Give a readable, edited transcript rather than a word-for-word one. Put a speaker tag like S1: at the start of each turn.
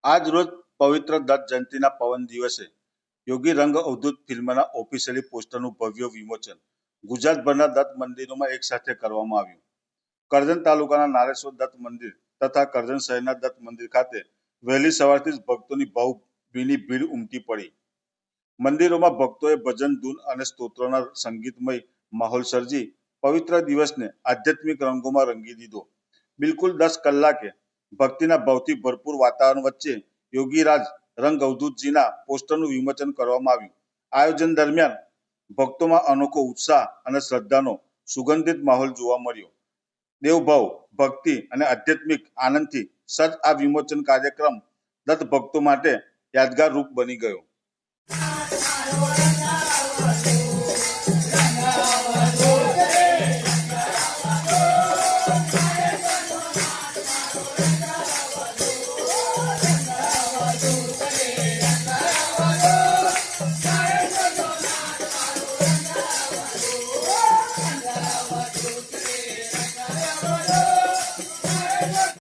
S1: આજ રોજ પવિત્ર દત્ત જયંતિના પવન દિવસે યોગી રંગ અવધૂત ફિલ્મના ઓફિશિયલી પોસ્ટરનું ભવ્ય વિમોચન ગુજરાતભરના દત્ત મંદિરોમાં એક સાથે કરવામાં આવ્યું. કરજણ તાલુકાના નારેશ્વર દત્ત મંદિર તથા કરજણ શહેરના દત્ત મંદિર ખાતે વહેલી સવારથી જ ભક્તોની ભાવભીની ભીડ ઉમટી પડી. મંદિરોમાં ભક્તોએ ભજન, ધૂન અને સ્તોત્રોના સંગીતમય માહોલ સર્જી પવિત્ર દિવસને આધ્યાત્મિક રંગોમાં રંગી દીધો. બિલકુલ 10 કલાકે ભક્તિના ભાવથી ભરપૂર વાતાવરણ વચ્ચે યોગીરાજ રંગ અવધૂતજીના પોસ્ટરનું વિમોચન કરવામાં આવ્યું. આયોજન દરમિયાન ભક્તોમાં અનોખો ઉત્સાહ અને શ્રદ્ધાનો સુગંધિત માહોલ જોવા મળ્યો. દેવભાવ, ભક્તિ અને આધ્યાત્મિક આનંદથી સજ્જ આ વિમોચન કાર્યક્રમ દત્ત ભક્તો માટે યાદગાર રૂપ બની ગયો.